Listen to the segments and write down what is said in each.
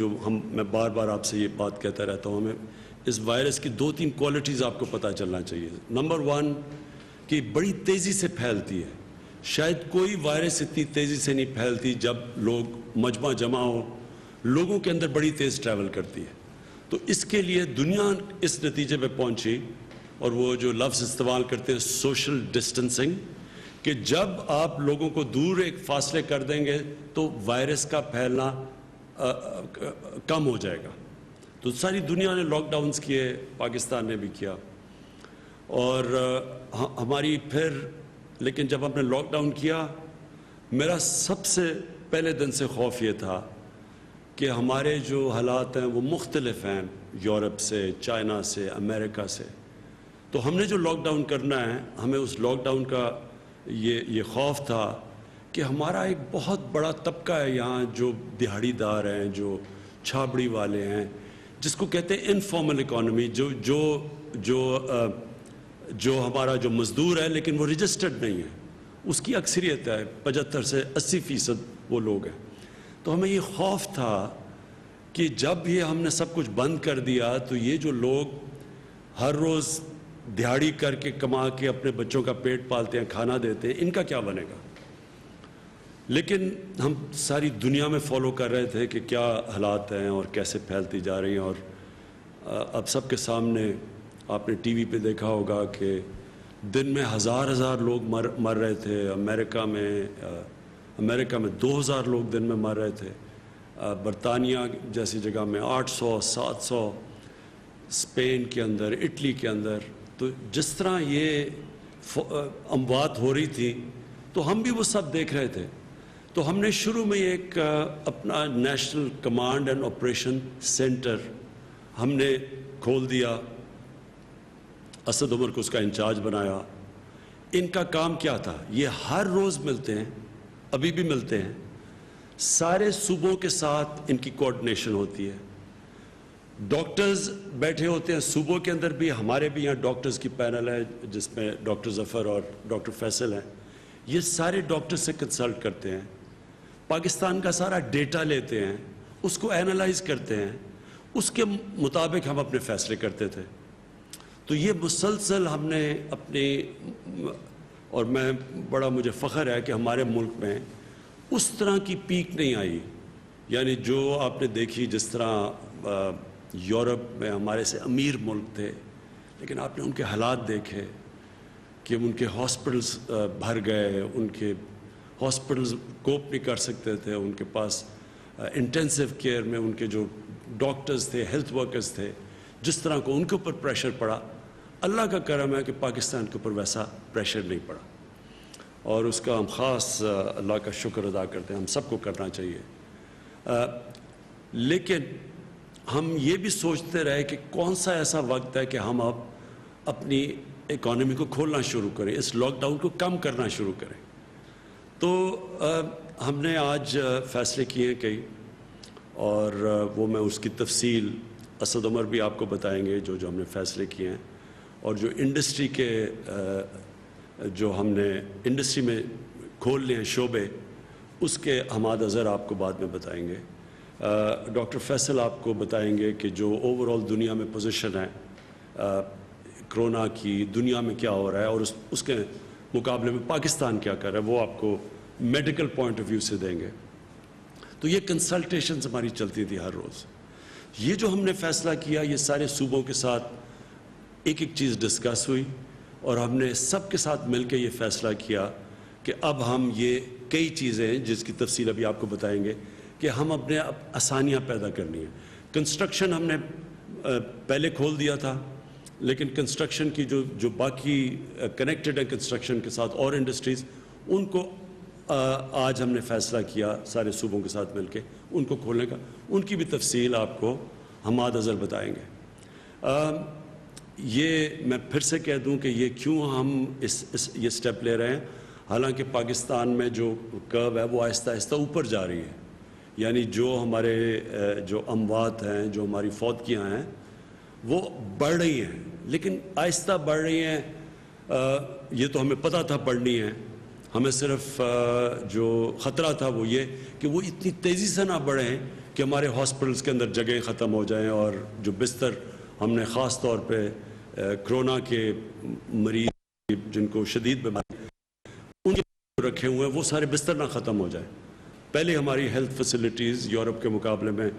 جو میں بار بار آپ سے یہ بات کہتا رہتا ہوں, ہمیں اس وائرس کی 2-3 کوالٹیز آپ کو پتہ چلنا چاہیے. نمبر 1 کہ بڑی تیزی سے پھیلتی ہے. شاید کوئی وائرس اتنی تیزی سے نہیں پھیلتی جب لوگ مجمع جمع ہو, لوگوں کے اندر بڑی تیز ٹریول کرتی ہے. تو اس کے لیے دنیا اس نتیجے پہ پہنچی, اور وہ جو لفظ استعمال کرتے ہیں سوشل ڈسٹنسنگ, کہ جب آپ لوگوں کو دور ایک فاصلے کر دیں گے تو وائرس کا پھیلنا کم ہو جائے گا. تو ساری دنیا نے لاک ڈاؤنز کیے, پاکستان نے بھی کیا. اور ہماری پھر لیکن جب ہم نے لاک ڈاؤن کیا, میرا سب سے پہلے دن سے خوف یہ تھا کہ ہمارے جو حالات ہیں وہ مختلف ہیں یورپ سے, چائنا سے, امریکہ سے. تو ہم نے جو لاک ڈاؤن کرنا ہے, ہمیں اس لاک ڈاؤن کا یہ خوف تھا کہ ہمارا ایک بہت بڑا طبقہ ہے یہاں جو دہاڑی دار ہیں, جو چھابڑی والے ہیں, جس کو کہتے ہیں انفارمل اکانومی, جو ہمارا جو مزدور ہے لیکن وہ رجسٹرڈ نہیں ہے, اس کی اکثریت ہے, 75 سے 80% وہ لوگ ہیں. تو ہمیں یہ خوف تھا کہ جب یہ ہم نے سب کچھ بند کر دیا تو یہ جو لوگ ہر روز دہاڑی کر کے کما کے اپنے بچوں کا پیٹ پالتے ہیں, کھانا دیتے ہیں, ان کا کیا بنے گا. لیکن ہم ساری دنیا میں فالو کر رہے تھے کہ کیا حالات ہیں اور کیسے پھیلتی جا رہی ہیں. اور اب سب کے سامنے آپ نے ٹی وی پہ دیکھا ہوگا کہ دن میں ہزار لوگ مر رہے تھے. امریکہ میں 2000 لوگ دن میں مر رہے تھے. برطانیہ جیسی جگہ میں 800-700, اسپین کے اندر, اٹلی کے اندر. تو جس طرح یہ اموات ہو رہی تھی تو ہم بھی وہ سب دیکھ رہے تھے. تو ہم نے شروع میں ایک اپنا national command and operation centre ہم نے کھول دیا. اسد عمر کو اس کا انچارج بنایا. ان کا کام کیا تھا, یہ ہر روز ملتے ہیں, ابھی بھی ملتے ہیں, سارے صوبوں کے ساتھ ان کی کوآرڈینیشن ہوتی ہے. ڈاکٹرز بیٹھے ہوتے ہیں صوبوں کے اندر بھی, ہمارے بھی یہاں ڈاکٹرز کی پینل ہے جس میں ڈاکٹر ظفر اور ڈاکٹر فیصل ہیں. یہ سارے ڈاکٹر سے کنسلٹ کرتے ہیں, پاکستان کا سارا ڈیٹا لیتے ہیں, اس کو اینالائز کرتے ہیں, اس کے مطابق ہم اپنے فیصلے کرتے تھے. تو یہ مسلسل ہم نے اپنے, اور بڑا مجھے فخر ہے کہ ہمارے ملک میں اس طرح کی پیک نہیں آئی. یعنی جو آپ نے دیکھی جس طرح یورپ میں ہمارے سے امیر ملک تھے, لیکن آپ نے ان کے حالات دیکھے کہ ان کے ہاسپٹلز بھر گئے, ان کے ہاسپٹلز کوپ نہیں کر سکتے تھے, ان کے پاس انٹینسیو کیئر میں ان کے جو ڈاکٹرز تھے, ہیلتھ ورکرز تھے, جس طرح کو ان کے اوپر پریشر پڑا. اللہ کا کرم ہے کہ پاکستان کے اوپر ویسا پریشر نہیں پڑا, اور اس کا ہم خاص اللہ کا شکر ادا کرتے ہیں. ہم سب کو کرنا چاہیے. لیکن ہم یہ بھی سوچتے رہے کہ کون سا ایسا وقت ہے کہ ہم اب اپنی اکانومی کو کھولنا شروع کریں, اس لاک ڈاؤن کو کم کرنا شروع کریں. تو ہم نے آج فیصلے کیے ہیں کئی, اور وہ میں اس کی تفصیل اسد عمر بھی آپ کو بتائیں گے جو ہم نے فیصلے کیے ہیں, اور جو انڈسٹری کے جو ہم نے انڈسٹری میں کھول لے ہیں شعبے, اس کے حماد اظہر آپ کو بعد میں بتائیں گے. ڈاکٹر فیصل آپ کو بتائیں گے کہ جو اوور آل دنیا میں پوزیشن ہے کرونا کی, دنیا میں کیا ہو رہا ہے, اور اس کے مقابلے میں پاکستان کیا کر رہا ہے, وہ آپ کو میڈیکل پوائنٹ آف ویو سے دیں گے. تو یہ کنسلٹیشنز ہماری چلتی تھی ہر روز. یہ جو ہم نے فیصلہ کیا, یہ سارے صوبوں کے ساتھ ایک چیز ڈسکس ہوئی, اور ہم نے سب کے ساتھ مل کے یہ فیصلہ کیا کہ اب ہم یہ کئی چیزیں ہیں جس کی تفصیل ابھی آپ کو بتائیں گے کہ ہم اپنے آسانیاں پیدا کرنی ہیں. کنسٹرکشن ہم نے پہلے کھول دیا تھا, لیکن کنسٹرکشن کی جو باقی کنیکٹڈ ہے کنسٹرکشن کے ساتھ اور انڈسٹریز, ان کو آج ہم نے فیصلہ کیا سارے صوبوں کے ساتھ مل کے ان کو کھولنے کا. ان کی بھی تفصیل آپ کو حماد اظہر بتائیں گے. یہ میں پھر سے کہہ دوں کہ یہ کیوں ہم یہ سٹیپ لے رہے ہیں, حالانکہ پاکستان میں جو کرو ہے وہ آہستہ آہستہ اوپر جا رہی ہے. یعنی جو ہمارے جو اموات ہیں, جو ہماری فوتگیاں ہیں, وہ بڑھ رہی ہیں, لیکن آہستہ بڑھ رہی ہیں. یہ تو ہمیں پتہ تھا بڑھنی ہے, ہمیں صرف جو خطرہ تھا وہ یہ کہ وہ اتنی تیزی سے نہ بڑھیں کہ ہمارے ہاسپٹلس کے اندر جگہیں ختم ہو جائیں اور جو بستر ہم نے خاص طور پہ کرونا کے مریض جن کو شدید بیماری ان کے رکھے ہوئے ہیں وہ سارے بستر نہ ختم ہو جائیں. پہلے ہماری ہیلتھ فیسلٹیز یورپ کے مقابلے میں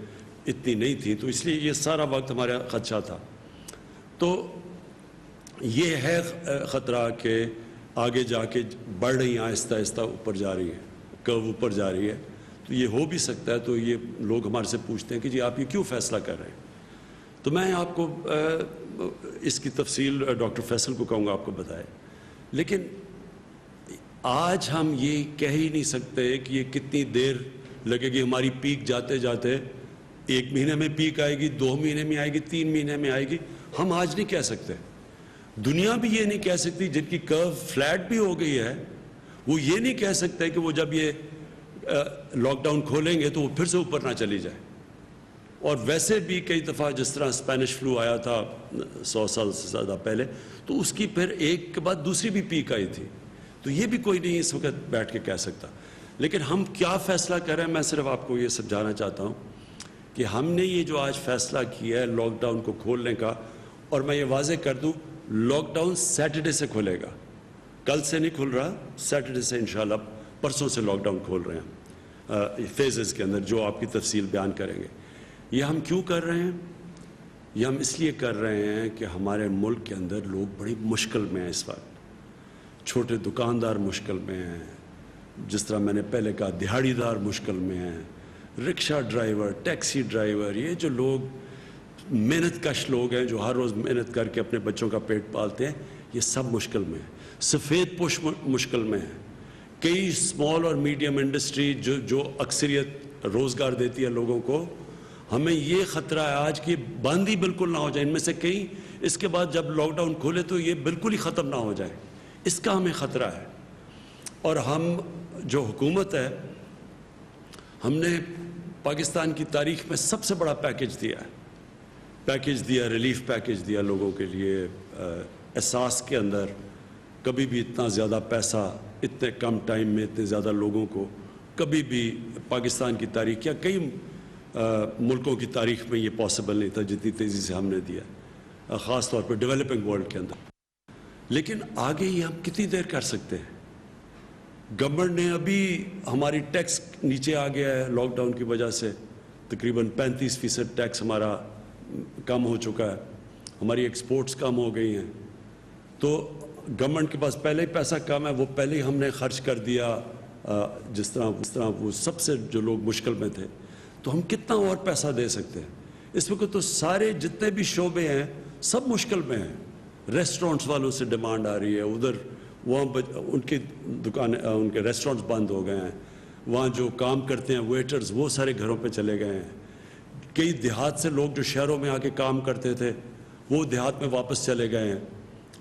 اتنی نہیں تھی تو اس لیے یہ سارا وقت ہمارا خدشہ تھا. تو یہ ہے خطرہ کہ آگے جا کے بڑھ رہی ہیں آہستہ آہستہ اوپر جا رہی ہے کرو اوپر جا رہی ہے. تو یہ ہو بھی سکتا ہے. تو یہ لوگ ہمارے سے پوچھتے ہیں کہ جی آپ یہ کیوں فیصلہ کر رہے ہیں. تو میں آپ کو اس کی تفصیل ڈاکٹر فیصل کو کہوں گا آپ کو بتائے. لیکن آج ہم یہ کہہ ہی نہیں سکتے کہ یہ کتنی دیر لگے گی. ہماری پیک جاتے جاتے 1 مہینے میں پیک آئے گی, 2 مہینے میں آئے گی, 3 مہینے میں آئے گی, ہم آج نہیں کہہ سکتے. دنیا بھی یہ نہیں کہہ سکتی. جن کی کرو فلیٹ بھی ہو گئی ہے وہ یہ نہیں کہہ سکتے کہ وہ جب یہ لاک ڈاؤن کھولیں گے تو وہ پھر سے اوپر نہ چلی جائے. اور ویسے بھی کئی دفعہ جس طرح اسپینش فلو آیا تھا 100 سال سے زیادہ پہلے تو اس کی پھر ایک کے بعد دوسری بھی پیک آئی تھی. تو یہ بھی کوئی نہیں اس وقت بیٹھ کے کہہ سکتا. لیکن ہم کیا فیصلہ کر رہے ہیں میں صرف آپ کو یہ سمجھانا چاہتا ہوں کہ ہم نے یہ جو آج فیصلہ کیا ہے لاک ڈاؤن کو کھولنے کا, اور میں یہ واضح کر دوں لاک ڈاؤن سیٹرڈے سے کھلے گا, کل سے نہیں کھل رہا, سیٹرڈے سے انشاءاللہ پرسوں سے لاک ڈاؤن کھول رہے ہیں فیزز کے اندر جو آپ کی تفصیل بیان کریں گے. یہ ہم کیوں کر رہے ہیں؟ یہ ہم اس لیے کر رہے ہیں کہ ہمارے ملک کے اندر لوگ بڑی مشکل میں ہیں اس وقت. چھوٹے دکاندار مشکل میں ہیں, جس طرح میں نے پہلے کہا دہاڑی دار مشکل میں ہیں, رکشہ ڈرائیور, ٹیکسی ڈرائیور, یہ جو لوگ محنت کش لوگ ہیں جو ہر روز محنت کر کے اپنے بچوں کا پیٹ پالتے ہیں, یہ سب مشکل میں ہیں. سفید پوش مشکل میں ہیں. کئی اسمال اور میڈیم انڈسٹری جو اکثریت روزگار دیتی ہے لوگوں کو, ہمیں یہ خطرہ ہے آج کہ بند ہی بالکل نہ ہو جائے. ان میں سے کئی اس کے بعد جب لاک ڈاؤن کھولے تو یہ بالکل ہی ختم نہ ہو جائے, اس کا ہمیں خطرہ ہے. اور ہم جو حکومت ہے ہم نے پاکستان کی تاریخ میں سب سے بڑا پیکیج دیا, ریلیف پیکیج دیا لوگوں کے لیے. احساس کے اندر کبھی بھی اتنا زیادہ پیسہ اتنے کم ٹائم میں اتنے زیادہ لوگوں کو کبھی بھی پاکستان کی تاریخ یا کئی ملکوں کی تاریخ میں یہ پاسبل نہیں تھا جتنی تیزی سے ہم نے دیا, خاص طور پہ ڈیولپنگ ورلڈ کے اندر. لیکن آگے یہ ہم کتنی دیر کر سکتے ہیں؟ گورنمنٹ نے ابھی ہماری ٹیکس نیچے آ گیا ہے لاک ڈاؤن کی وجہ سے, تقریباً 35% ٹیکس ہمارا کم ہو چکا ہے, ہماری ایکسپورٹس کم ہو گئی ہیں. تو گورنمنٹ کے پاس پہلے ہی پیسہ کم ہے, وہ پہلے ہی ہم نے خرچ کر دیا جس طرح وہ سب سے جو لوگ مشکل میں تھے. تو ہم کتنا اور پیسہ دے سکتے ہیں؟ اس وقت تو سارے جتنے بھی شعبے ہیں سب مشکل میں ہیں. ریسٹورنٹس والوں سے ڈیمانڈ آ رہی ہے, ادھر وہاں ان کی دکانیں ان کے ریسٹورنٹس بند ہو گئے ہیں, وہاں جو کام کرتے ہیں ویٹرز وہ سارے گھروں پہ چلے گئے ہیں. کئی دیہات سے لوگ جو شہروں میں آ کے کام کرتے تھے وہ دیہات میں واپس چلے گئے ہیں,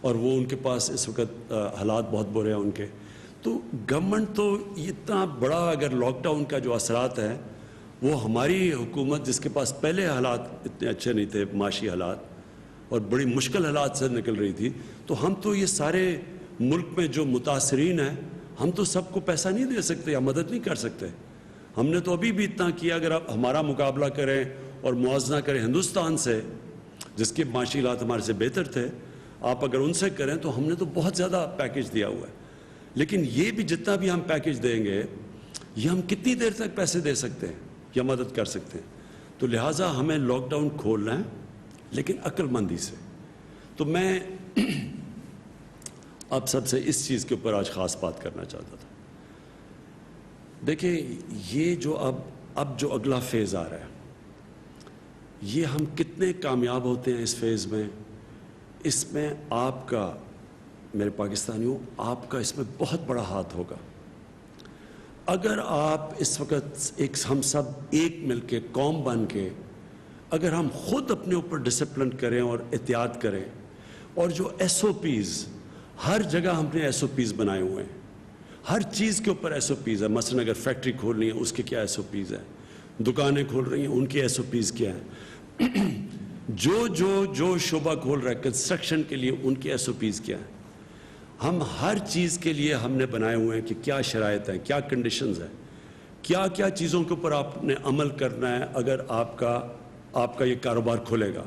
اور وہ ان کے پاس اس وقت حالات بہت برے ہیں ان کے. تو گورنمنٹ تو اتنا بڑا اگر لاک ڈاؤن کا جو اثرات ہیں وہ ہماری حکومت جس کے پاس پہلے حالات اتنے اچھے نہیں تھے, معاشی حالات, اور بڑی مشکل حالات سے نکل رہی تھی, تو ہم تو یہ سارے ملک میں جو متاثرین ہیں ہم تو سب کو پیسہ نہیں دے سکتے یا مدد نہیں کر سکتے. ہم نے تو ابھی بھی اتنا کیا. اگر آپ ہمارا مقابلہ کریں اور موازنہ کریں ہندوستان سے جس کے معاشی حالات ہمارے سے بہتر تھے, آپ اگر ان سے کریں تو ہم نے تو بہت زیادہ پیکیج دیا ہوا ہے. لیکن یہ بھی جتنا بھی ہم پیکیج دیں گے یہ ہم کتنی دیر تک پیسے دے سکتے ہیں یا مدد کر سکتے ہیں؟ تو لہٰذا ہمیں لاک ڈاؤن کھولنا ہے لیکن عقل مندی سے. تو میں آپ سب سے اس چیز کے اوپر آج خاص بات کرنا چاہتا تھا. دیکھیں یہ جو اب جو اگلا فیز آ رہا ہے یہ ہم کتنے کامیاب ہوتے ہیں اس فیز میں, اس میں آپ کا, میرے پاکستانیوں, آپ کا اس میں بہت بڑا ہاتھ ہوگا. اگر آپ اس وقت ہم سب ایک مل کے قوم بن کے اگر ہم خود اپنے اوپر ڈسپلن کریں اور احتیاط کریں, اور جو ایس او پیز ہر جگہ ہم نے ایس او پیز بنائے ہوئے ہیں, ہر چیز کے اوپر ایس او پیز ہے. مثلا اگر فیکٹری کھولنی ہے اس کے کیا ایس او پیز ہیں, دکانیں کھول رہی ہیں ان کے ایس او پیز کیا ہیں, جو شعبہ کھول رہا ہے کنسٹرکشن کے لیے ان کے ایس او پیز کیا ہیں. ہم ہر چیز کے لیے ہم نے بنائے ہوئے ہیں کہ کیا شرائط ہیں, کیا کنڈیشنز ہیں. کیا کیا چیزوں کے اوپر آپ نے عمل کرنا ہے اگر آپ کا یہ کاروبار کھلے گا.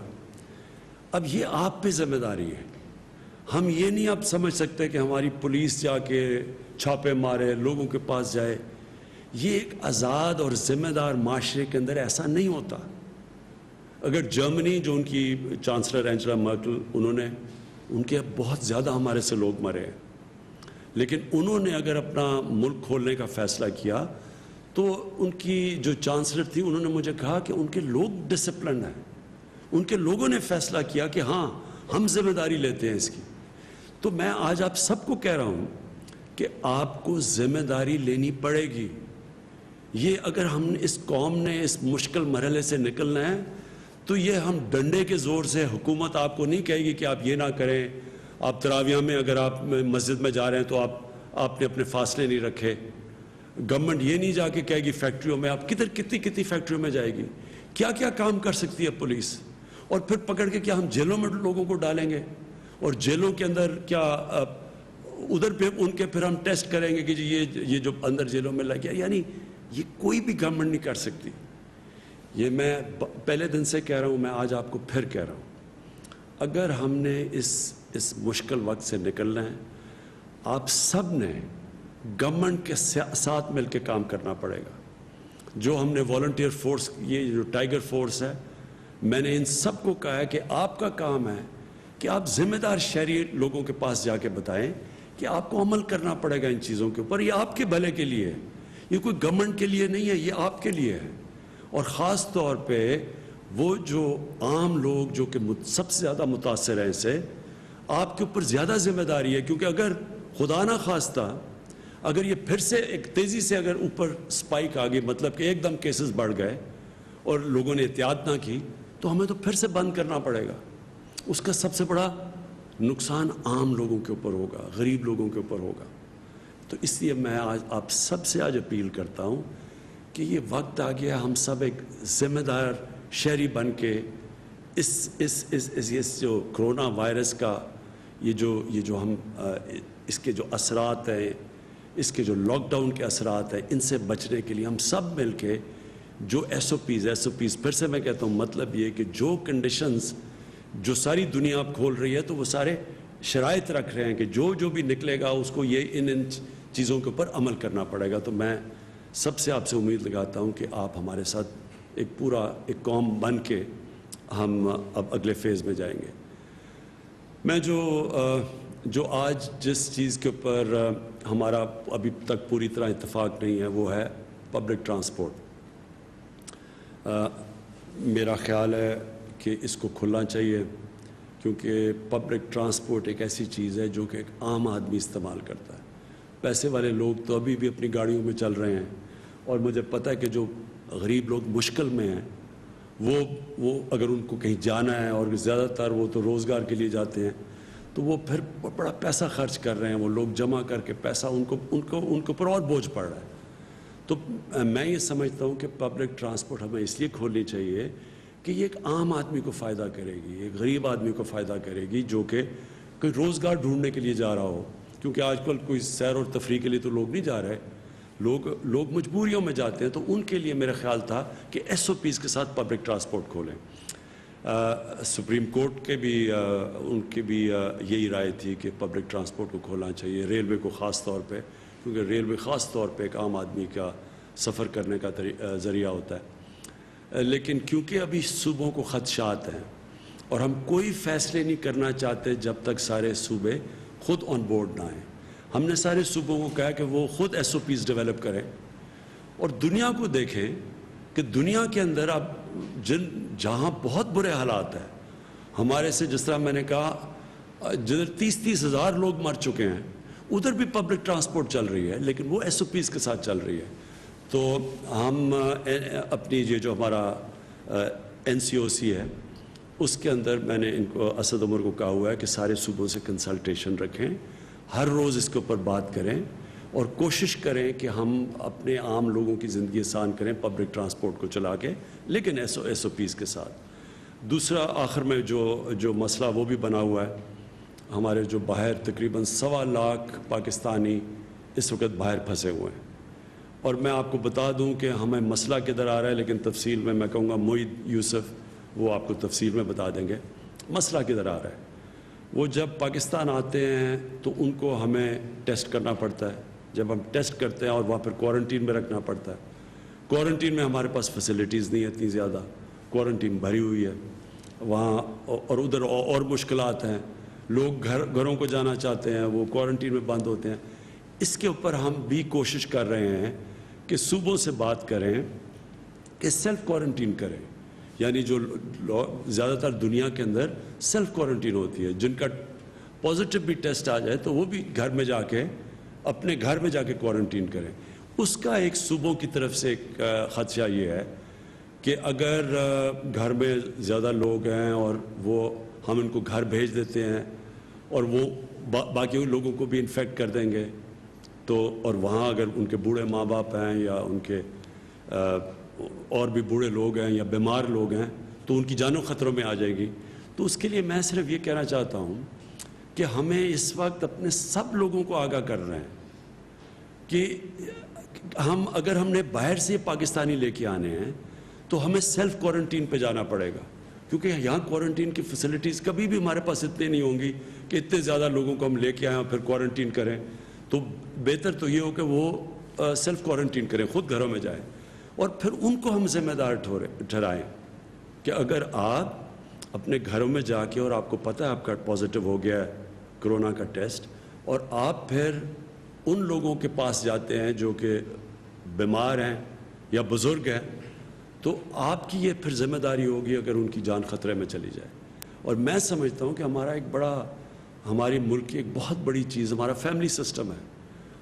اب یہ آپ پہ ذمہ داری ہے. ہم یہ نہیں آپ سمجھ سکتے کہ ہماری پولیس جا کے چھاپے مارے, لوگوں کے پاس جائے. یہ ایک آزاد اور ذمہ دار معاشرے کے اندر ایسا نہیں ہوتا. اگر جرمنی, جو ان کی چانسلر اینجلا مرکل, ان کے بہت زیادہ ہمارے سے لوگ مرے ہیں, لیکن انہوں نے اگر اپنا ملک کھولنے کا فیصلہ کیا تو ان کی جو چانسلر تھی انہوں نے مجھے کہا کہ ان کے لوگ ڈسپلنڈ ہیں, ان کے لوگوں نے فیصلہ کیا کہ ہاں ہم ذمہ داری لیتے ہیں اس کی. تو میں آج آپ سب کو کہہ رہا ہوں کہ آپ کو ذمہ داری لینی پڑے گی. یہ اگر ہم اس قوم نے اس مشکل مرحلے سے نکلنا ہے تو یہ ہم ڈنڈے کے زور سے, حکومت آپ کو نہیں کہے گی کہ آپ یہ نہ کریں, آپ تراویح میں اگر آپ مسجد میں جا رہے ہیں تو آپ نے اپنے فاصلے نہیں رکھے. گورنمنٹ یہ نہیں جا کے کہے گی فیکٹریوں میں, آپ کتنی فیکٹریوں میں جائے گی, کیا کیا کام کر سکتی ہے پولیس, اور پھر پکڑ کے کیا ہم جیلوں میں لوگوں کو ڈالیں گے, اور جیلوں کے اندر کیا ادھر پہ ان کے پھر ہم ٹیسٹ کریں گے کہ جی یہ جو اندر جیلوں میں لگ گیا. یعنی یہ کوئی بھی گورنمنٹ نہیں کر سکتی. یہ میں پہلے دن سے کہہ رہا ہوں, میں آج آپ کو پھر کہہ رہا ہوں, اگر ہم نے اس مشکل وقت سے نکلنا ہے, آپ سب نے گورنمنٹ کے ساتھ مل کے کام کرنا پڑے گا. جو ہم نے والنٹیئر فورس, یہ جو ٹائیگر فورس ہے, میں نے ان سب کو کہا ہے کہ آپ کا کام ہے کہ آپ ذمہ دار شہری لوگوں کے پاس جا کے بتائیں کہ آپ کو عمل کرنا پڑے گا ان چیزوں کے اوپر. یہ آپ کے بھلے کے لیے ہے, یہ کوئی گورنمنٹ کے لیے نہیں ہے, یہ آپ کے لیے ہے. اور خاص طور پہ وہ جو عام لوگ جو کہ سب سے زیادہ متاثر ہیں, اس سے آپ کے اوپر زیادہ ذمہ داری ہے. کیونکہ اگر خدا نہ خواستہ اگر یہ پھر سے ایک تیزی سے اگر اوپر سپائک آ گئی, مطلب کہ ایک دم کیسز بڑھ گئے اور لوگوں نے احتیاط نہ کی, تو ہمیں تو پھر سے بند کرنا پڑے گا. اس کا سب سے بڑا نقصان عام لوگوں کے اوپر ہوگا, غریب لوگوں کے اوپر ہوگا. تو اس لیے میں آج آپ سب سے آج اپیل کرتا ہوں کہ یہ وقت آ گیا, ہم سب ایک ذمہ دار شہری بن کے اس جو کرونا وائرس کا یہ جو ہم اس کے جو اثرات ہیں, اس کے جو لاک ڈاؤن کے اثرات ہیں, ان سے بچنے کے لیے ہم سب مل کے جو ایس او پیز پھر سے میں کہتا ہوں, مطلب یہ کہ جو کنڈیشنز جو ساری دنیا اب کھول رہی ہے تو وہ سارے شرائط رکھ رہے ہیں کہ جو بھی نکلے گا اس کو یہ ان چیزوں کے اوپر عمل کرنا پڑے گا. تو میں سب سے آپ سے امید لگاتا ہوں کہ آپ ہمارے ساتھ ایک قوم بن کے ہم اب اگلے فیز میں جائیں گے. میں جو آج جس چیز کے اوپر ہمارا ابھی تک پوری طرح اتفاق نہیں ہے وہ ہے پبلک ٹرانسپورٹ. میرا خیال ہے کہ اس کو کھلنا چاہیے, کیونکہ پبلک ٹرانسپورٹ ایک ایسی چیز ہے جو کہ ایک عام آدمی استعمال کرتا ہے. پیسے والے لوگ تو ابھی بھی اپنی گاڑیوں میں چل رہے ہیں, اور مجھے پتہ ہے کہ جو غریب لوگ مشکل میں ہیں وہ اگر ان کو کہیں جانا ہے, اور زیادہ تر وہ تو روزگار کے لیے جاتے ہیں, تو وہ پھر بڑا پیسہ خرچ کر رہے ہیں, وہ لوگ جمع کر کے پیسہ ان کے اوپر اور بوجھ پڑ رہا ہے. تو میں یہ سمجھتا ہوں کہ پبلک ٹرانسپورٹ ہمیں اس لیے کھولنی چاہیے کہ یہ ایک عام آدمی کو فائدہ کرے گی, ایک غریب آدمی کو فائدہ کرے گی جو کہ کوئی روزگار ڈھونڈنے کے لیے جا رہا ہو. کیونکہ آج کل کوئی سیر اور تفریح کے لیے تو لوگ نہیں جا رہے, لوگ مجبوریوں میں جاتے ہیں. تو ان کے لیے میرا خیال تھا کہ ایس او پیز کے ساتھ پبلک ٹرانسپورٹ کھولیں. سپریم کورٹ کے بھی ان کی بھی یہی رائے تھی کہ پبلک ٹرانسپورٹ کو کھولنا چاہیے, ریلوے کو خاص طور پہ, کیونکہ ریلوے خاص طور پہ ایک عام آدمی کا سفر کرنے کا ذریعہ ہوتا ہے. لیکن کیونکہ ابھی صوبوں کو خدشات ہیں اور ہم کوئی فیصلے نہیں کرنا چاہتے جب تک سارے صوبے خود آن بورڈ نہ آئیں. ہم نے سارے صوبوں کو کہا کہ وہ خود ایس او پیز ڈیولپ کریں, اور دنیا کو دیکھیں کہ دنیا کے اندر اب جہاں بہت برے حالات ہیں, ہمارے سے جس طرح میں نے کہا جدھر 30 ہزار لوگ مر چکے ہیں, ادھر بھی پبلک ٹرانسپورٹ چل رہی ہے, لیکن وہ ایس او پیز کے ساتھ چل رہی ہے. تو ہم اپنی یہ جو ہمارا NCOC ہے اس کے اندر میں نے ان کو اسد عمر کو کہا ہوا ہے کہ سارے صوبوں سے کنسلٹیشن رکھیں, ہر روز اس کے اوپر بات کریں اور کوشش کریں کہ ہم اپنے عام لوگوں کی زندگی آسان کریں پبلک ٹرانسپورٹ کو چلا کے, لیکن ایس او پیز کے ساتھ. دوسرا آخر میں جو مسئلہ وہ بھی بنا ہوا ہے, ہمارے جو باہر تقریباً 1.25 لاکھ پاکستانی اس وقت باہر پھنسے ہوئے ہیں, اور میں آپ کو بتا دوں کہ ہمیں مسئلہ کدھر آ رہا ہے، لیکن تفصیل میں کہوں گا معید یوسف وہ آپ کو تفصیل میں بتا دیں گے مسئلہ کدھر آ رہا ہے۔ وہ جب پاکستان آتے ہیں تو ان کو ہمیں ٹیسٹ کرنا پڑتا ہے، جب ہم ٹیسٹ کرتے ہیں اور وہاں پھر کوارنٹین میں رکھنا پڑتا ہے۔ کوارنٹین میں ہمارے پاس فیسلٹیز نہیں اتنی زیادہ، کوارنٹین بھری ہوئی ہے وہاں، اور ادھر اور مشکلات ہیں، لوگ گھروں کو جانا چاہتے ہیں، وہ کوارنٹین میں بند ہوتے ہیں۔ اس کے اوپر ہم بھی کوشش کر رہے ہیں کہ صوبوں سے بات کریں کہ سیلف کوارنٹین کریں، یعنی جو زیادہ تر دنیا کے اندر سیلف کوارنٹین ہوتی ہے، جن کا پازیٹیو بھی ٹیسٹ آ جائے تو وہ بھی گھر میں جا کے اپنے گھر میں جا کے کوارنٹین کریں۔ اس کا ایک صوبوں کی طرف سے ایک خدشہ یہ ہے کہ اگر گھر میں زیادہ لوگ ہیں اور وہ ہم ان کو گھر بھیج دیتے ہیں اور وہ باقی لوگوں کو بھی انفیکٹ کر دیں گے تو، اور وہاں اگر ان کے بوڑھے ماں باپ ہیں یا ان کے اور بھی بوڑھے لوگ ہیں یا بیمار لوگ ہیں تو ان کی جانوں خطروں میں آ جائے گی۔ تو اس کے لیے میں صرف یہ کہنا چاہتا ہوں کہ ہمیں اس وقت اپنے سب لوگوں کو آگاہ کر رہے ہیں کہ اگر ہم نے باہر سے پاکستانی لے کے آنے ہیں تو ہمیں سیلف کوارنٹین پہ جانا پڑے گا، کیونکہ یہاں کوارنٹین کی فیسلٹیز کبھی بھی ہمارے پاس اتنے نہیں ہوں گی کہ اتنے زیادہ لوگوں کو ہم لے کے آئیں اور پھر کوارنٹین کریں۔ تو بہتر تو یہ ہو کہ وہ سیلف کوارنٹین کریں، خود گھروں میں جائیں، اور پھر ان کو ہم ذمہ دار ٹھہرائیں کہ اگر آپ اپنے گھروں میں جا کے اور آپ کو پتہ ہے آپ کا پازیٹیو ہو گیا ہے کرونا کا ٹیسٹ، اور آپ پھر ان لوگوں کے پاس جاتے ہیں جو کہ بیمار ہیں یا بزرگ ہیں، تو آپ کی یہ پھر ذمہ داری ہوگی اگر ان کی جان خطرے میں چلی جائے۔ اور میں سمجھتا ہوں کہ ہمارا ایک بڑا، ہماری ملک کی ایک بہت بڑی چیز ہمارا فیملی سسٹم ہے۔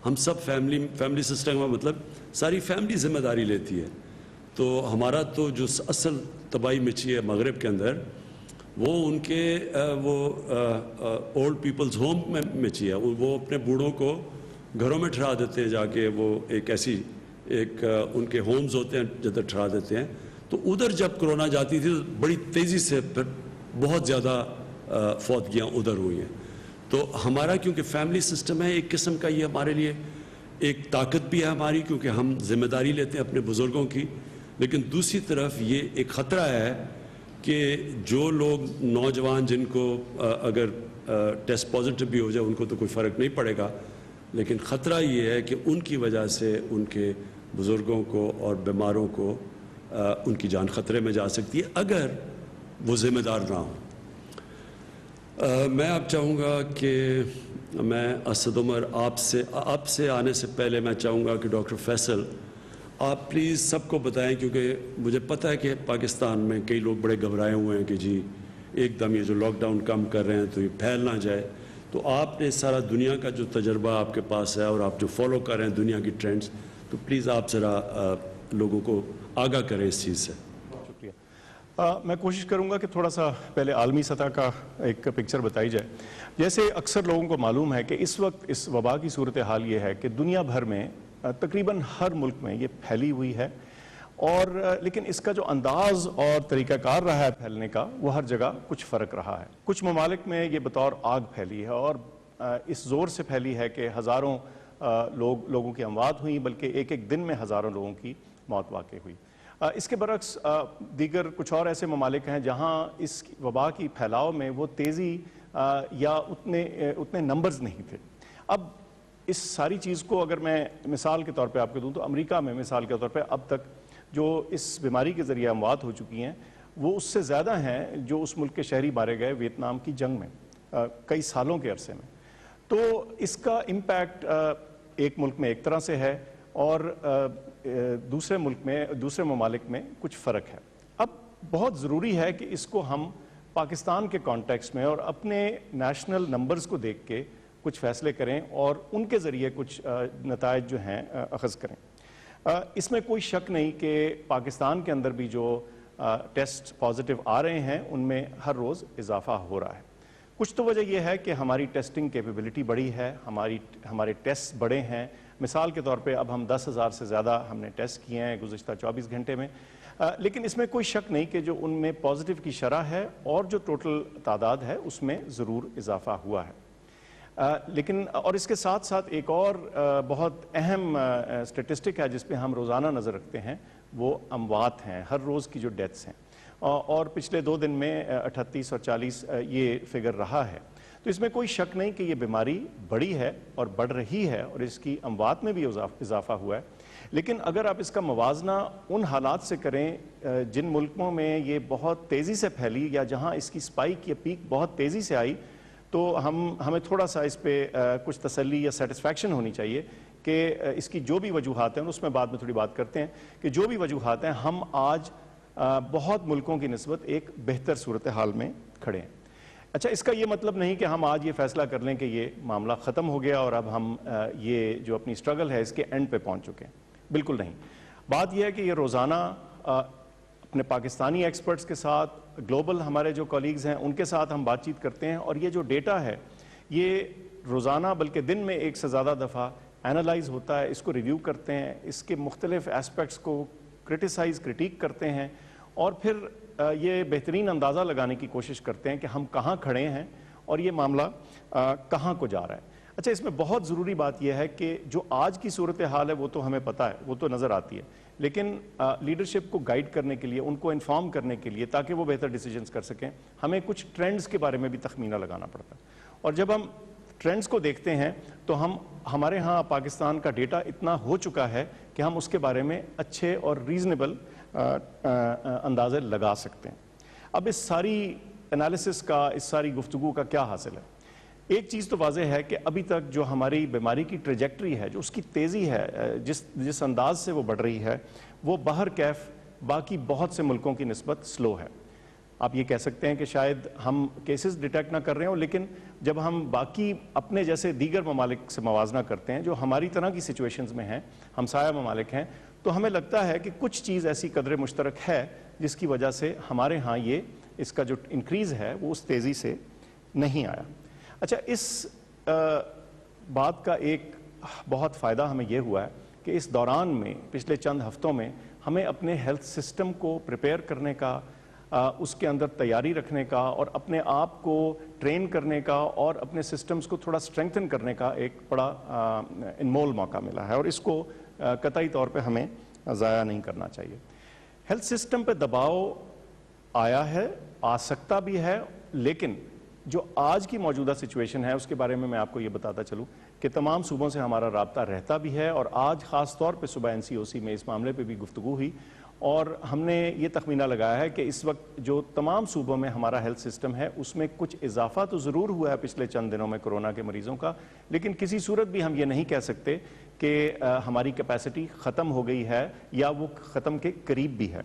ہم سب فیملی سسٹم کا مطلب ساری فیملی ذمہ داری لیتی ہے۔ تو ہمارا تو جو اصل تباہی مچی ہے مغرب کے اندر وہ ان کے وہ اولڈ پیپلز ہوم میں مچی ہے، وہ اپنے بوڑھوں کو گھروں میں ٹھہرا دیتے ہیں جا کے، وہ ایک ایسی ان کے ہومز ہوتے ہیں جدھر ٹھہرا دیتے ہیں۔ تو ادھر جب کرونا جاتی تھی تو بڑی تیزی سے پھر بہت زیادہ فوتگیاں ادھر ہوئی ہیں۔ تو ہمارا کیونکہ فیملی سسٹم ہے ایک قسم کا، یہ ہمارے لیے ایک طاقت بھی ہے ہماری، کیونکہ ہم ذمہ داری لیتے ہیں اپنے بزرگوں کی، لیکن دوسری طرف یہ ایک خطرہ ہے کہ جو لوگ نوجوان جن کو اگر ٹیسٹ پازیٹیو بھی ہو جائے ان کو تو کوئی فرق نہیں پڑے گا، لیکن خطرہ یہ ہے کہ ان کی وجہ سے ان کے بزرگوں کو اور بیماروں کو ان کی جان خطرے میں جا سکتی ہے اگر وہ ذمہ دار نہ ہوں۔ میں اب چاہوں گا کہ میں اسد عمر آپ سے آنے سے پہلے میں چاہوں گا کہ ڈاکٹر فیصل آپ پلیز سب کو بتائیں، کیونکہ مجھے پتہ ہے کہ پاکستان میں کئی لوگ بڑے گھبرائے ہوئے ہیں کہ جی ایک دم یہ جو لاک ڈاؤن کم کر رہے ہیں تو یہ پھیل نہ جائے۔ تو آپ نے سارا دنیا کا جو تجربہ آپ کے پاس ہے اور آپ جو فالو کر رہے ہیں دنیا کی ٹرینڈز، تو پلیز آپ ذرا لوگوں کو آگاہ کریں اس چیز سے۔ شکریہ۔ میں کوشش کروں گا کہ تھوڑا سا پہلے عالمی سطح کا ایک پکچر بتائی جائے۔ جیسے اکثر لوگوں کو معلوم ہے کہ اس وقت اس وبا کی صورتحال یہ ہے کہ دنیا بھر میں تقریباً ہر ملک میں یہ پھیلی ہوئی ہے، اور لیکن اس کا جو انداز اور طریقہ کار رہا ہے پھیلنے کا وہ ہر جگہ کچھ فرق رہا ہے۔ کچھ ممالک میں یہ بطور آگ پھیلی ہے اور اس زور سے پھیلی ہے کہ ہزاروں لوگوں کی اموات ہوئیں، بلکہ ایک ایک دن میں ہزاروں لوگوں کی موت واقع ہوئی۔ اس کے برعکس دیگر کچھ اور ایسے ممالک ہیں جہاں اس وبا کی پھیلاؤ میں وہ تیزی یا اتنے نمبرز نہیں تھے۔ اب اس ساری چیز کو اگر میں مثال کے طور پہ آپ کو دوں تو امریکہ میں مثال کے طور پہ اب تک جو اس بیماری کے ذریعے اموات ہو چکی ہیں وہ اس سے زیادہ ہیں جو اس ملک کے شہری مارے گئے ویتنام کی جنگ میں کئی سالوں کے عرصے میں۔ تو اس کا امپیکٹ ایک ملک میں ایک طرح سے ہے اور دوسرے ممالک میں کچھ فرق ہے۔ اب بہت ضروری ہے کہ اس کو ہم پاکستان کے کانٹیکسٹ میں اور اپنے نیشنل نمبرز کو دیکھ کے کچھ فیصلے کریں اور ان کے ذریعے کچھ نتائج جو ہیں اخذ کریں۔ اس میں کوئی شک نہیں کہ پاکستان کے اندر بھی جو ٹیسٹ پازیٹیو آ رہے ہیں ان میں ہر روز اضافہ ہو رہا ہے۔ کچھ تو وجہ یہ ہے کہ ہماری ٹیسٹنگ کیپیبلٹی بڑی ہے، ہمارے ٹیسٹ بڑے ہیں۔ مثال کے طور پہ اب ہم 10,000 سے زیادہ ہم نے ٹیسٹ کیے ہیں گزشتہ 24 گھنٹے میں، لیکن اس میں کوئی شک نہیں کہ جو ان میں پازیٹیو کی شرح ہے اور جو ٹوٹل تعداد ہے اس میں ضرور اضافہ ہوا ہے۔ لیکن اور اس کے ساتھ ساتھ ایک اور بہت اہم اسٹیٹسٹک ہے جس پہ ہم روزانہ نظر رکھتے ہیں، وہ اموات ہیں، ہر روز کی جو ڈیتھس ہیں، اور پچھلے 2 دن میں 38 اور 40 یہ فگر رہا ہے۔ تو اس میں کوئی شک نہیں کہ یہ بیماری بڑی ہے اور بڑھ رہی ہے، اور اس کی اموات میں بھی اضافہ ہوا ہے۔ لیکن اگر آپ اس کا موازنہ ان حالات سے کریں جن ملکوں میں یہ بہت تیزی سے پھیلی یا جہاں اس کی سپائک یا پیک بہت تیزی سے آئی، تو ہمیں تھوڑا سا اس پہ کچھ تسلی یا سیٹسفیکشن ہونی چاہیے کہ اس کی جو بھی وجوہات ہیں، اس میں بعد میں تھوڑی بات کرتے ہیں کہ جو بھی وجوہات ہیں، ہم آج بہت ملکوں کی نسبت ایک بہتر صورتحال میں کھڑے ہیں۔ اچھا، اس کا یہ مطلب نہیں کہ ہم آج یہ فیصلہ کر لیں کہ یہ معاملہ ختم ہو گیا اور اب ہم یہ جو اپنی سٹرگل ہے اس کے اینڈ پہ پہنچ چکے ہیں، بالکل نہیں۔ بات یہ ہے کہ یہ روزانہ اپنے پاکستانی ایکسپرٹس کے ساتھ، گلوبل ہمارے جو کولیگز ہیں ان کے ساتھ ہم بات چیت کرتے ہیں، اور یہ جو ڈیٹا ہے یہ روزانہ بلکہ دن میں 1 سے زیادہ دفعہ اینالائز ہوتا ہے، اس کو ریویو کرتے ہیں، اس کے مختلف ایسپیکٹس کو کرٹیک کرتے ہیں، اور پھر یہ بہترین اندازہ لگانے کی کوشش کرتے ہیں کہ ہم کہاں کھڑے ہیں اور یہ معاملہ کہاں کو جا رہا ہے۔ اچھا، اس میں بہت ضروری بات یہ ہے کہ جو آج کی صورتحال ہے وہ تو ہمیں پتہ ہے، وہ تو نظر آتی ہے، لیکن لیڈرشپ کو گائیڈ کرنے کے لیے، ان کو انفارم کرنے کے لیے تاکہ وہ بہتر ڈیسیجنز کر سکیں، ہمیں کچھ ٹرینڈز کے بارے میں بھی تخمینہ لگانا پڑتا ہے۔ اور جب ہم ٹرینڈز کو دیکھتے ہیں تو ہمارے ہاں پاکستان کا ڈیٹا اتنا ہو چکا ہے کہ ہم اس کے بارے میں اچھے اور ریزنیبل اندازے لگا سکتے ہیں۔ اب اس ساری انالیسس کا، اس ساری گفتگو کا کیا حاصل ہے؟ ایک چیز تو واضح ہے کہ ابھی تک جو ہماری بیماری کی ٹریجیکٹری ہے، جو اس کی تیزی ہے، جس انداز سے وہ بڑھ رہی ہے، وہ باہر کیف باقی بہت سے ملکوں کی نسبت سلو ہے۔ آپ یہ کہہ سکتے ہیں کہ شاید ہم کیسز ڈیٹیکٹ نہ کر رہے ہوں، لیکن جب ہم باقی اپنے جیسے دیگر ممالک سے موازنہ کرتے ہیں جو ہماری طرح کی سچویشنز میں ہیں، ہمسایہ ممالک ہیں، تو ہمیں لگتا ہے کہ کچھ چیز ایسی قدر مشترک ہے جس کی وجہ سے ہمارے ہاں اس کا جو انکریز ہے وہ اس تیزی سے نہیں آیا۔ اچھا، اس بات کا ایک بہت فائدہ ہمیں یہ ہوا ہے کہ اس دوران میں پچھلے چند ہفتوں میں ہمیں اپنے ہیلتھ سسٹم کو پریپیئر کرنے کا، اس کے اندر تیاری رکھنے کا، اور اپنے آپ کو ٹرین کرنے کا، اور اپنے سسٹمز کو تھوڑا سٹرینگتھن کرنے کا ایک بڑا انمول موقع ملا ہے، اور اس کو قطعی طور پہ ہمیں ضائع نہیں کرنا چاہیے۔ ہیلتھ سسٹم پہ دباؤ آیا ہے، آ سکتا بھی ہے، لیکن جو آج کی موجودہ سچویشن ہے اس کے بارے میں آپ کو یہ بتاتا چلوں کہ تمام صوبوں سے ہمارا رابطہ رہتا بھی ہے، اور آج خاص طور پہ صبح NCOC میں اس معاملے پہ بھی گفتگو ہوئی، اور ہم نے یہ تخمینہ لگایا ہے کہ اس وقت جو تمام صوبوں میں ہمارا ہیلتھ سسٹم ہے اس میں کچھ اضافہ تو ضرور ہوا ہے پچھلے چند دنوں میں کورونا کے مریضوں کا، لیکن کسی صورت بھی ہم یہ نہیں کہہ سکتے کہ ہماری کیپیسٹی ختم ہو گئی ہے یا وہ ختم کے قریب بھی ہے۔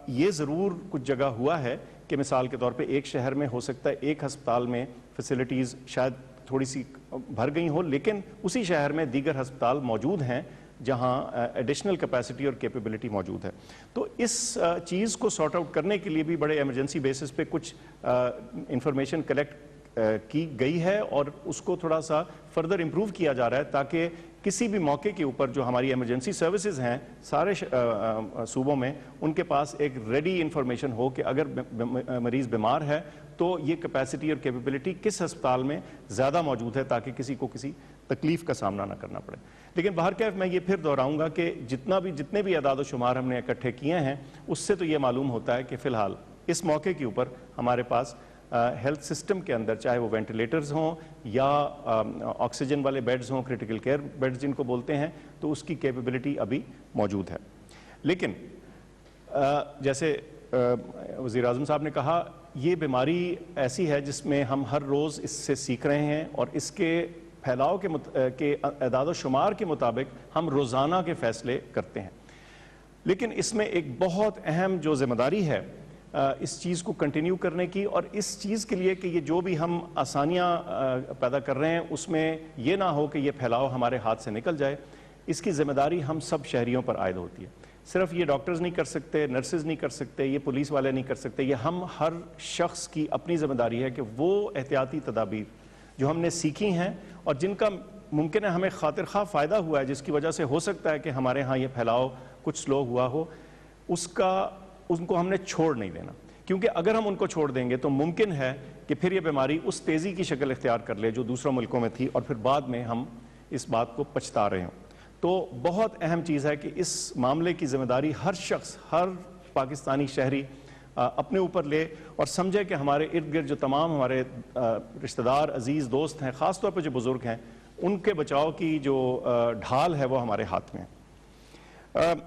یہ ضرور کچھ جگہ ہوا ہے کہ مثال کے طور پہ ایک شہر میں ہو سکتا ہے ایک ہسپتال میں فیسلٹیز شاید تھوڑی سی بھر گئی ہوں، لیکن اسی شہر میں دیگر ہسپتال موجود ہیں جہاں ایڈیشنل کیپیسٹی اور کیپیبلٹی موجود ہے۔ تو اس چیز کو سارٹ آؤٹ کرنے کے لیے بھی بڑے ایمرجنسی بیسس پہ کچھ انفارمیشن کلیکٹ کی گئی ہے، اور اس کو تھوڑا سا فردر امپروو کیا جا رہا ہے تاکہ کسی بھی موقع کے اوپر جو ہماری ایمرجنسی سروسز ہیں سارے صوبوں میں، ان کے پاس ایک ریڈی انفارمیشن ہو کہ اگر مریض بیمار ہے تو یہ کیپیسٹی اور کیپیبلٹی کس ہسپتال میں زیادہ موجود ہے تاکہ کسی کو کسی تکلیف کا سامنا نہ کرنا پڑے۔ لیکن بہرکیف میں یہ پھر دہراؤں گا کہ جتنے بھی اعداد و شمار ہم نے اکٹھے کیے ہیں اس سے تو یہ معلوم ہوتا ہے کہ فی الحال اس موقع کے اوپر ہمارے پاس ہیلتھ سسٹم کے اندر چاہے وہ وینٹیلیٹرز ہوں یا آکسیجن والے بیڈز ہوں، کرٹیکل کیئر بیڈز جن کو بولتے ہیں، تو اس کی کیپیبلٹی ابھی موجود ہے۔ لیکن جیسے وزیر اعظم صاحب نے کہا، یہ بیماری ایسی ہے جس میں ہم ہر روز اس سے سیکھ رہے ہیں، اور اس کے پھیلاؤ کے اعداد و شمار کے مطابق ہم روزانہ کے فیصلے کرتے ہیں۔ لیکن اس میں ایک بہت اہم جو ذمہ داری ہے اس چیز کو کنٹینیو کرنے کی، اور اس چیز کے لیے کہ یہ جو بھی ہم آسانیاں پیدا کر رہے ہیں اس میں یہ نہ ہو کہ یہ پھیلاؤ ہمارے ہاتھ سے نکل جائے، اس کی ذمہ داری ہم سب شہریوں پر عائد ہوتی ہے۔ صرف یہ ڈاکٹرز نہیں کر سکتے، نرسز نہیں کر سکتے، یہ پولیس والے نہیں کر سکتے، یہ ہم ہر شخص کی اپنی ذمہ داری ہے کہ وہ احتیاطی تدابیر جو ہم نے سیکھی ہیں اور جن کا ممکن ہے ہمیں خاطر خواہ فائدہ ہوا ہے، جس کی وجہ سے ہو سکتا ہے کہ ہمارے ہاں یہ پھیلاؤ کچھ سلو ہوا ہو، ان کو ہم نے چھوڑ نہیں دینا، کیونکہ اگر ہم ان کو چھوڑ دیں گے تو ممکن ہے کہ پھر یہ بیماری اس تیزی کی شکل اختیار کر لے جو دوسروں ملکوں میں تھی، اور پھر بعد میں ہم اس بات کو پچھتا رہے ہوں۔ تو بہت اہم چیز ہے کہ اس معاملے کی ذمہ داری ہر شخص، ہر پاکستانی شہری اپنے اوپر لے اور سمجھے کہ ہمارے ارد گرد جو تمام ہمارے رشتہ دار، عزیز، دوست ہیں، خاص طور پہ جو بزرگ ہیں، ان کے بچاؤ کی جو ڈھال ہے وہ ہمارے ہاتھ میں ہے۔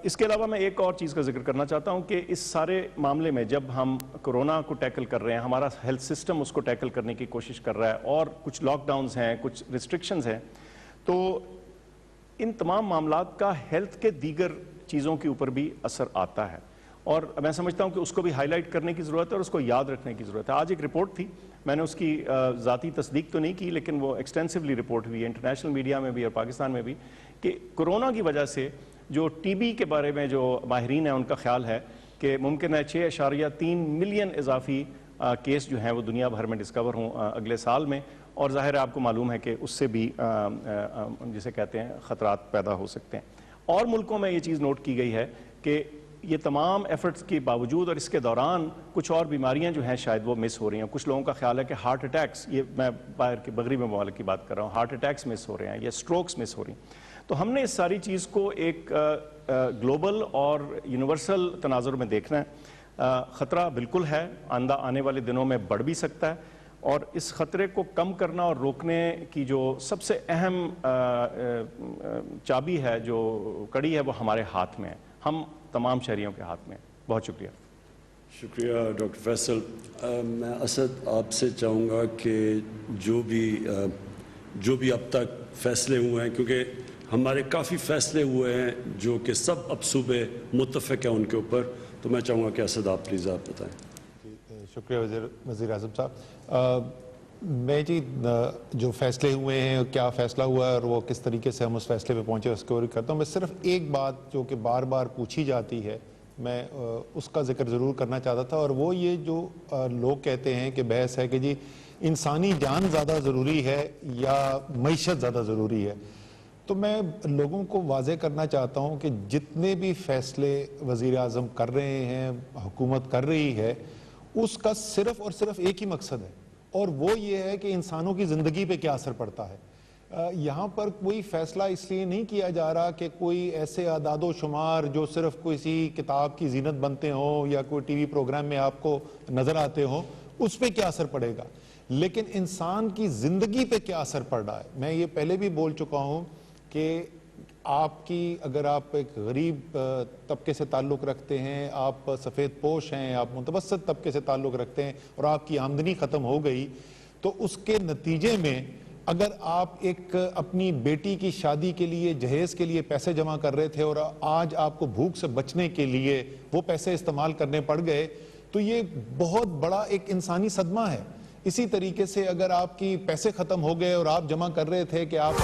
اس کے علاوہ میں ایک اور چیز کا ذکر کرنا چاہتا ہوں کہ اس سارے معاملے میں جب ہم کرونا کو ٹیکل کر رہے ہیں، ہمارا ہیلتھ سسٹم اس کو ٹیکل کرنے کی کوشش کر رہا ہے، اور کچھ لاک ڈاؤنز ہیں، کچھ ریسٹرکشنز ہیں، تو ان تمام معاملات کا ہیلتھ کے دیگر چیزوں کے اوپر بھی اثر آتا ہے، اور میں سمجھتا ہوں کہ اس کو بھی ہائی لائٹ کرنے کی ضرورت ہے اور اس کو یاد رکھنے کی ضرورت ہے۔ آج ایک رپورٹ تھی، میں نے اس کی ذاتی تصدیق تو نہیں کی، لیکن وہ ایکسٹینسولی رپورٹ ہوئی ہے انٹرنیشنل میڈیا میں بھی اور پاکستان میں بھی، کہ کرونا کی وجہ سے جو ٹی بی کے بارے میں جو ماہرین ہیں ان کا خیال ہے کہ ممکن ہے 6.3 ملین اضافی کیس جو ہیں وہ دنیا بھر میں ڈسکور ہوں اگلے سال میں، اور ظاہر ہے آپ کو معلوم ہے کہ اس سے بھی جسے کہتے ہیں خطرات پیدا ہو سکتے ہیں۔ اور ملکوں میں یہ چیز نوٹ کی گئی ہے کہ یہ تمام ایفرٹس کے باوجود اور اس کے دوران کچھ اور بیماریاں جو ہیں شاید وہ مس ہو رہی ہیں۔ کچھ لوگوں کا خیال ہے کہ ہارٹ اٹیکس، یہ میں باہر کے مغربی ممالک کی بات کر رہا ہوں، ہارٹ اٹیکس مس ہو رہے ہیں یا اسٹروکس مس ہو رہی ہیں۔ تو ہم نے اس ساری چیز کو ایک گلوبل اور یونیورسل تناظر میں دیکھنا ہے۔ خطرہ بالکل ہے، آنے والے دنوں میں بڑھ بھی سکتا ہے، اور اس خطرے کو کم کرنا اور روکنے کی جو سب سے اہم چابی ہے، جو کڑی ہے، وہ ہمارے ہاتھ میں ہے، ہم تمام شہریوں کے ہاتھ میں ہے۔ بہت شکریہ۔ شکریہ ڈاکٹر فیصل۔ میں اسد آپ سے چاہوں گا کہ جو بھی اب تک فیصلے ہوئے ہیں، کیونکہ ہمارے کافی فیصلے ہوئے ہیں جو کہ سب اب صوبے متفق ہیں ان کے اوپر، تو میں چاہوں گا کہ اسد آپ پلیز آپ بتائیں۔ شکریہ وزیر اعظم صاحب۔ میں جی جو فیصلے ہوئے ہیں، کیا فیصلہ ہوا ہے اور وہ کس طریقے سے ہم اس فیصلے پہ پہنچے اس کو کرتا ہوں۔ میں صرف ایک بات جو کہ بار بار پوچھی جاتی ہے، میں اس کا ذکر ضرور کرنا چاہتا تھا، اور وہ یہ جو لوگ کہتے ہیں کہ بحث ہے کہ جی انسانی جان زیادہ ضروری ہے یا معیشت زیادہ ضروری ہے، تو میں لوگوں کو واضح کرنا چاہتا ہوں کہ جتنے بھی فیصلے وزیر اعظم کر رہے ہیں، حکومت کر رہی ہے، اس کا صرف اور صرف ایک ہی مقصد ہے، اور وہ یہ ہے کہ انسانوں کی زندگی پہ کیا اثر پڑتا ہے۔ یہاں پر کوئی فیصلہ اس لیے نہیں کیا جا رہا کہ کوئی ایسے اعداد و شمار جو صرف کسی کتاب کی زینت بنتے ہوں یا کوئی ٹی وی پروگرام میں آپ کو نظر آتے ہوں، اس پہ کیا اثر پڑے گا، لیکن انسان کی زندگی پہ کیا اثر پڑ رہا ہے۔ میں یہ پہلے بھی بول چکا ہوں کہ آپ کی، اگر آپ ایک غریب طبقے سے تعلق رکھتے ہیں، آپ سفید پوش ہیں، آپ متوسط طبقے سے تعلق رکھتے ہیں، اور آپ کی آمدنی ختم ہو گئی، تو اس کے نتیجے میں اگر آپ ایک اپنی بیٹی کی شادی کے لیے، جہیز کے لیے پیسے جمع کر رہے تھے اور آج آپ کو بھوک سے بچنے کے لیے وہ پیسے استعمال کرنے پڑ گئے، تو یہ بہت بڑا ایک انسانی صدمہ ہے۔ اسی طریقے سے اگر آپ کی پیسے ختم ہو گئے اور آپ جمع کر رہے تھے کہ آپ